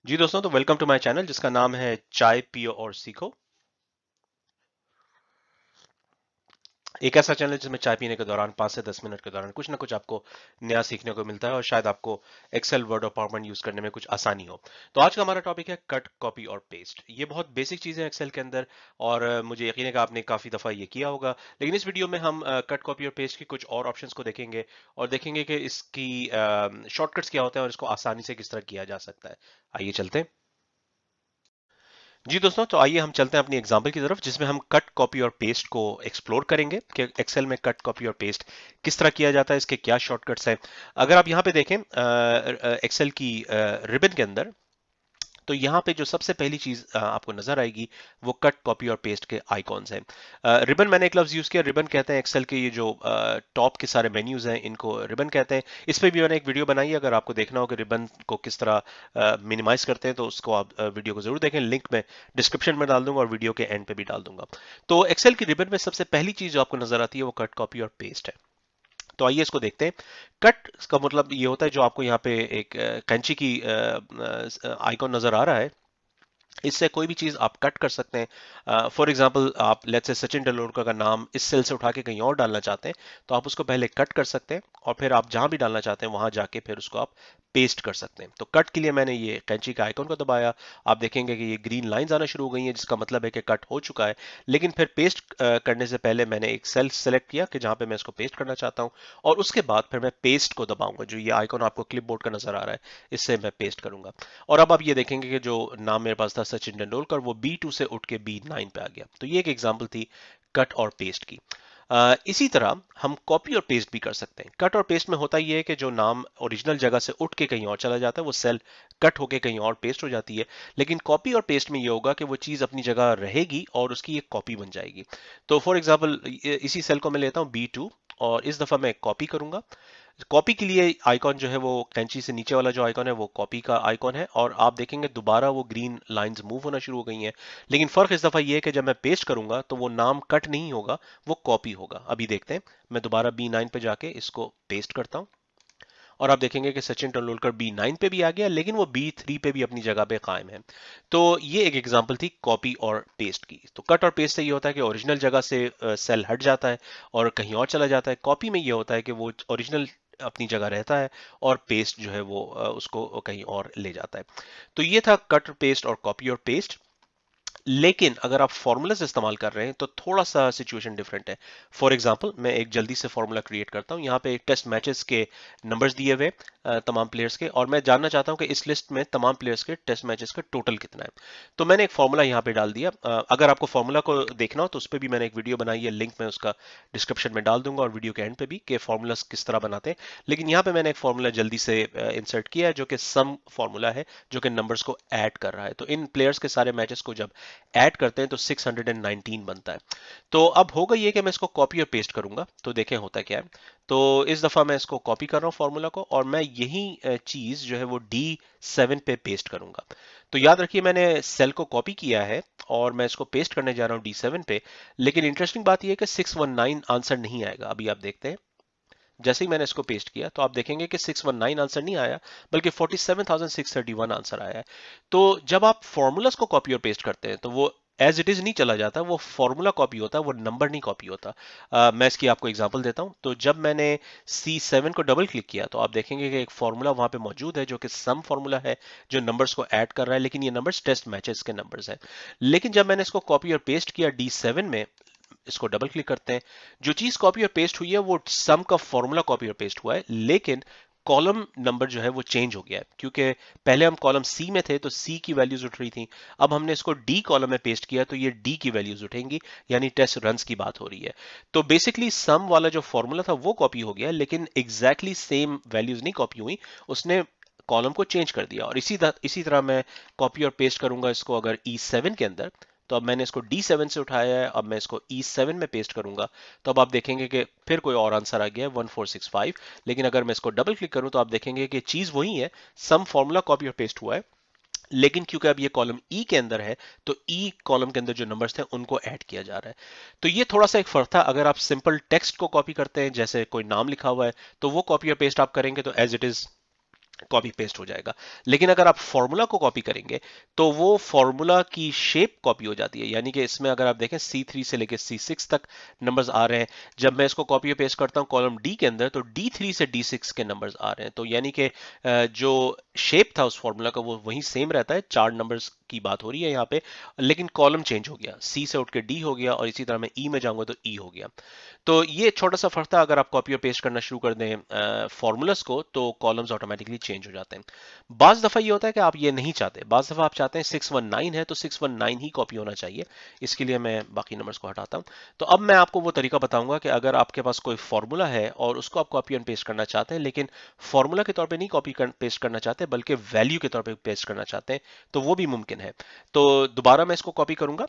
जी दोस्तों, तो welcome to my channel जिसका नाम है चाय पियो और सीखो। एक ऐसा चैनल जिसमें चाय पीने के दौरान 5 से 10 मिनट के दौरान कुछ ना कुछ आपको नया सीखने को मिलता है और शायद आपको एक्सेल, वर्ड और पावरपॉइंट यूज करने में कुछ आसानी हो। तो आज का हमारा टॉपिक है कट, कॉपी और पेस्ट। ये बहुत बेसिक चीजें हैं एक्सेल के अंदर और मुझे यकीन है कि आपने काफी दफा ये किया होगा। लेकिन इस वीडियो में हम कट, कॉपी और पेस्ट की कुछ और ऑप्शंस को देखेंगे और देखेंगे कि इसकी शॉर्टकट्स क्या होते हैं और इसको आसानी से किस तरह किया जा सकता है। आइए चलते हैं। जी दोस्तों, तो आइए हम चलते हैं अपनी एग्जांपल की तरफ जिसमें हम कट, कॉपी और पेस्ट को एक्सप्लोर करेंगे कि एक्सेल में कट, कॉपी और पेस्ट किस तरह किया जाता है, इसके क्या शॉर्टकट्स हैं। अगर आप यहाँ पे देखें एक्सेल की रिबन के अंदर, तो यहाँ पे जो सबसे पहली चीज आपको नजर आएगी वो कट, कॉपी और पेस्ट के आइकॉन्स हैं। रिबन मैंने एक लफ्ज यूज किया, रिबन कहते हैं एक्सेल के ये जो टॉप के सारे मेन्यूज हैं इनको रिबन कहते हैं। इस पे भी मैंने एक वीडियो बनाई है, अगर आपको देखना हो कि रिबन को किस तरह मिनिमाइज करते हैं तो उसको आप वीडियो को जरूर देखें। लिंक मैं डिस्क्रिप्शन में डाल दूंगा और वीडियो के एंड पे भी डाल दूंगा। तो एक्सेल की रिबन में सबसे पहली चीज जो आपको नजर आती है वो कट, कॉपी और पेस्ट है। तो आइए इसको देखते हैं। कट का मतलब ये होता है जो आपको यहाँ पे एक कैंची की आइकॉन नजर आ रहा है, इससे कोई भी चीज आप कट कर सकते हैं। फॉर एग्जांपल, आप लेट्स से सचिन तेंदुलकर का नाम इस सेल से उठा के कहीं और डालना चाहते हैं, तो आप उसको पहले कट कर सकते हैं और फिर आप जहां भी डालना चाहते हैं वहां जाके फिर उसको आप पेस्ट कर सकते हैं। तो कट के लिए मैंने ये कैंची का आइकन को दबाया, आप देखेंगे कि ये ग्रीन लाइंस आना शुरू हो गई हैं जिसका मतलब है कि कट हो चुका है। लेकिन फिर पेस्ट करने से पहले मैंने एक सेल सेलेक्ट किया कि जहां पे मैं इसको पेस्ट करना चाहता हूं, और उसके बाद फिर मैं पेस्ट को दबाऊंगा। जो ये आइकन आपको क्लिपबोर्ड का नजर आ रहा है, इससे मैं पेस्ट करूंगा। और अब आप ये देखेंगे कि जो नाम मेरे पास था सचिन तेंदुलकर, वो B2 से उठ के B9 पे आ गया। तो ये एक एग्जांपल थी कट और पेस्ट की। इसी तरह हम कॉपी और पेस्ट भी कर सकते हैं। कट और पेस्ट में होता यह है कि जो नाम ओरिजिनल जगह से उठ के कहीं और चला जाता है वो सेल कट होके कहीं और पेस्ट हो जाती है। लेकिन कॉपी और पेस्ट में ये होगा कि वो चीज अपनी जगह रहेगी और उसकी एक कॉपी बन जाएगी। तो फॉर एग्जाम्पल, इसी सेल को मैं लेता हूँ B2 और इस दफा मैं कॉपी करूंगा। कॉपी के लिए आइकॉन जो है वो कैंची से नीचे वाला जो आइकॉन है वो कॉपी का आइकॉन है, और आप देखेंगे दोबारा वो ग्रीन लाइंस मूव होना शुरू हो गई हैं। लेकिन फर्क इस दफा ये है कि जब मैं पेस्ट करूंगा तो वो नाम कट नहीं होगा, वो कॉपी होगा। अभी देखते हैं, मैं दोबारा B9 पे जाके इसको पेस्ट करता हूं और आप देखेंगे कि सचिन तेंदुलकर B9 पे भी आ गया, लेकिन वो B3 पे भी अपनी जगह पे कायम है। तो ये एक एग्जांपल थी कॉपी और पेस्ट की। तो कट और पेस्ट से ये होता है कि ओरिजिनल जगह से सेल हट जाता है और कहीं और चला जाता है। कॉपी में ये होता है कि वो ओरिजिनल अपनी जगह रहता है और पेस्ट जो है वो उसको कहीं और ले जाता है। तो ये था कट, पेस्ट और कॉपी और पेस्ट। लेकिन अगर आप फॉर्मूलाज इस्तेमाल कर रहे हैं तो थोड़ा सा सिचुएशन डिफरेंट है। फॉर एग्जांपल, मैं एक जल्दी से फॉर्मूला क्रिएट करता हूं। यहाँ पे एक टेस्ट मैचेस के नंबर्स दिए हुए तमाम प्लेयर्स के, और मैं जानना चाहता हूं कि इस लिस्ट में तमाम प्लेयर्स के टेस्ट मैचेस का टोटल कितना है। तो मैंने एक फॉर्मूला यहाँ पे डाल दिया। अगर आपको फॉर्मूला को देखना हो तो उस पर भी मैंने एक वीडियो बनाई है, लिंक मैं उसका डिस्क्रिप्शन में डाल दूंगा और वीडियो के एंड पे भी, कि फॉर्मूलाज किस तरह बनाते हैं। लेकिन यहाँ पे मैंने एक फॉर्मूला जल्दी से इंसर्ट किया है जो कि सम फॉर्मूला है, जो कि नंबर्स को ऐड कर रहा है। तो इन प्लेयर्स के सारे मैचेस को जब ऐड करते हैं तो 619 बनता है। तो अब होगा ये कि मैं इसको कॉपी और पेस्ट करूंगा, तो देखें होता क्या है। तो इस दफा मैं इसको कॉपी कर रहा हूँ फॉर्मूला को, और मैं यही चीज जो है वो D7 पे पेस्ट करूंगा। तो याद रखिए, मैंने सेल को कॉपी किया है और मैं इसको पेस्ट करने जा रहा हूँ D7 पे। लेकिन इंटरेस्टिंग बात यह है कि 619 आंसर नहीं आएगा। अभी आप देखते हैं, जैसे ही मैंने इसको पेस्ट किया तो आप देखेंगे कि 619 आंसर नहीं आया, बल्कि 47,631 आंसर आया है। तो जब आप फॉर्मूलाज को कॉपी और पेस्ट करते हैं तो वो एज इट इज नहीं चला जाता, वो फॉर्मूला कॉपी होता है, वो नंबर नहीं कॉपी होता। मैं इसकी आपको एग्जांपल देता हूं। तो जब मैंने C7 को डबल क्लिक किया तो आप देखेंगे कि एक फॉर्मूला वहां पे मौजूद है जो कि सम फॉर्मूला है, जो नंबर्स को ऐड कर रहा है, लेकिन ये नंबर्स टेस्ट मैचेस के नंबर्स हैं। लेकिन जब मैंने इसको कॉपी और पेस्ट किया D7 में, इसको डबल क्लिक करते हैं, जो चीज कॉपी और पेस्ट हुई है वो सम का फॉर्मूला कॉपी और पेस्ट हुआ है, लेकिन कॉलम नंबर जो है वो चेंज हो गया है। क्योंकि पहले हम कॉलम सी में थे तो सी की वैल्यूज उठ रही थी, अब हमने इसको डी कॉलम में पेस्ट किया तो ये डी की वैल्यूज उठेंगी, यानी टेस्ट रन्स की बात हो रही है। तो बेसिकली सम वाला जो फॉर्मूला था वो कॉपी हो गया, लेकिन एग्जैक्टली सेम वैल्यूज नहीं कॉपी हुई, उसने कॉलम को चेंज कर दिया। और इसी तरह मैं कॉपी और पेस्ट करूंगा इसको अगर E7 के अंदर। तो अब मैंने इसको D7 से उठाया है, अब मैं इसको E7 में पेस्ट करूंगा, तो अब आप देखेंगे कि फिर कोई और आंसर आ गया है 1465। लेकिन अगर मैं इसको डबल क्लिक करूं तो आप देखेंगे कि चीज वही है, सम फॉर्मूला कॉपी और पेस्ट हुआ है, लेकिन क्योंकि अब ये कॉलम ई के अंदर है तो ई कॉलम के अंदर जो नंबर्स थे उनको ऐड किया जा रहा है। तो ये थोड़ा सा एक फर्क था। अगर आप सिंपल टेक्स्ट को कॉपी करते हैं, जैसे कोई नाम लिखा हुआ है, तो वो कॉपी और पेस्ट आप करेंगे तो as it is copy paste हो जाएगा। लेकिन अगर आप फॉर्मूला को कॉपी करेंगे तो वो फॉर्मूला की शेप कॉपी हो जाती है, यानी कि इसमें अगर आप देखें C3 से लेकर C6 तक नंबर्स आ रहे हैं। जब मैं इसको कॉपी और पेस्ट करता हूं कॉलम डी के अंदर तो D3 से D6 के नंबर्स आ रहे हैं। तो यानी कि जो शेप था उस फॉर्मूला का वो वही सेम रहता है, 4 नंबर्स की बात हो रही है यहाँ पे, लेकिन कॉलम चेंज हो गया, सी से उठ के डी हो गया, और इसी तरह मैं ई में जाऊंगा तो ई हो गया। तो ये छोटा सा फर्क था। अगर आप कॉपी और पेस्ट करना शुरू कर दें फॉर्मूलास को तो कॉलम्स ऑटोमेटिकली चेंज हो जाते हैं। बाज दफा ये होता है कि आप ये नहीं चाहते, बाज दफा आप चाहते हैं 619 है तो 619 ही कॉपी होना चाहिए। इसके लिए मैं बाकी नंबर्स को हटाता हूं। तो अब मैं आपको वो तरीका बताऊंगा कि अगर आपके पास कोई फॉर्मूला है और उसको आप कॉपी एंड पेस्ट करना चाहते हैं, लेकिन फॉर्मूला के तौर पे नहीं कॉपी पेस्ट करना चाहते बल्कि वैल्यू के तौर पे पेस्ट करना चाहते हैं, तो वो भी मुमकिन है। तो दोबारा मैं इसको कॉपी करूंगा।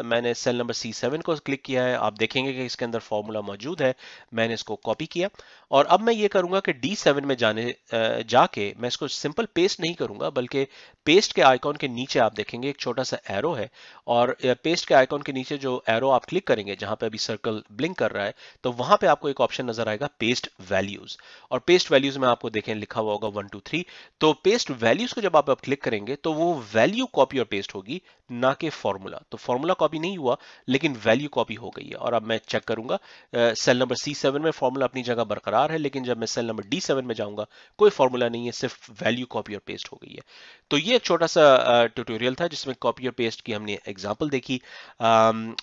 मैंने सेल नंबर C7 को क्लिक किया है, आप देखेंगे कि इसके अंदर फॉर्मूला मौजूद है। मैंने इसको कॉपी किया और अब मैं ये करूंगा कि D7 में जाके मैं इसको सिंपल पेस्ट नहीं करूंगा, बल्कि पेस्ट के आइकॉन के नीचे आप देखेंगे एक छोटा सा एरो है, और पेस्ट के आइकॉन के नीचे जो एरो आप क्लिक करेंगे जहां पे अभी सर्कल ब्लिंक कर रहा है, तो वहां पे आपको एक ऑप्शन नजर आएगा पेस्ट वैल्यूज। और पेस्ट वैल्यूज में आपको देखें लिखा हुआ होगा 1 2 3। तो पेस्ट वैल्यूज को जब आप क्लिक करेंगे तो वो वैल्यू कॉपी और पेस्ट होगी, ना कि फॉर्मूला। तो फॉर्मूला कॉपी नहीं हुआ लेकिन वैल्यू कॉपी हो गई है। और अब मैं चेक करूंगा, सेल नंबर C7 में फॉर्मूला अपनी जगह बरकरार है, लेकिन जब मैं सेल नंबर D7 में जाऊंगा कोई फॉर्मूला नहीं है, सिर्फ वैल्यू कॉपी और पेस्ट हो गई है। तो ये एक छोटा सा ट्यूटोरियल था जिसमें कॉपी और पेस्ट की हमने एग्जांपल देखी।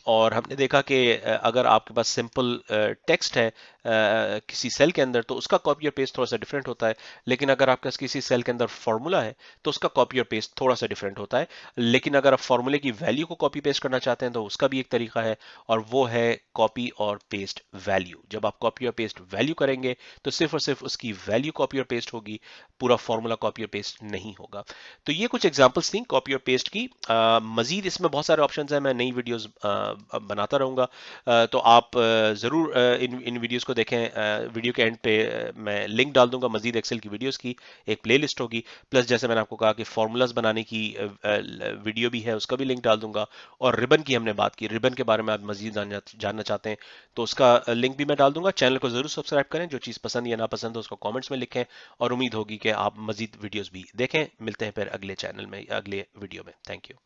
और हमने देखा कि अगर आपके पास सिंपल टेक्स्ट है किसी सेल के अंदर तो उसका कॉपी और पेस्ट थोड़ा सा डिफरेंट होता है, लेकिन अगर आपके पास किसी सेल के अंदर फॉर्मूला है तो उसका कॉपी और पेस्ट थोड़ा सा डिफरेंट होता है। लेकिन अगर आप फॉर्मूले की वैल्यू को कॉपी पेस्ट करना चाहते हैं तो उसका भी एक तरीका है, और वो है कॉपी और पेस्ट वैल्यू। जब आप कॉपी और पेस्ट वैल्यू करेंगे तो सिर्फ और सिर्फ उसकी वैल्यू कॉपी और पेस्ट होगी, पूरा फॉर्मूला कॉपी और पेस्ट नहीं होगा। तो ये कुछ एग्जांपल्स थी कॉपी और पेस्ट की। मजीद इसमें बहुत सारे ऑप्शंस हैं, मैं नई वीडियोस बनाता रहूंगा। तो आप जरूर इन वीडियोस को देखें। वीडियो के एंड पे मैं लिंक डाल दूंगा मजीद एक्सेल की वीडियोस की, एक प्लेलिस्ट होगी। प्लस जैसे मैंने आपको कहा कि फॉर्मूलाज बनाने की वीडियो भी है, उसका भी लिंक डाल दूंगा। और रिबन की हमने बात की, रिबन के बारे में आप मजीद जानना चाहते हैं तो उसका लिंक भी मैं डाल दूंगा। चैनल को जरूर सब्सक्राइब करें, जो चीज़ पसंद या नापसंद हो उसको कमेंट्स में लिखें, और उम्मीद होगी कि आप मजीद वीडियोस भी देखें। मिलते हैं फिर अगले चैनल में, अगले वीडियो में। Thank you.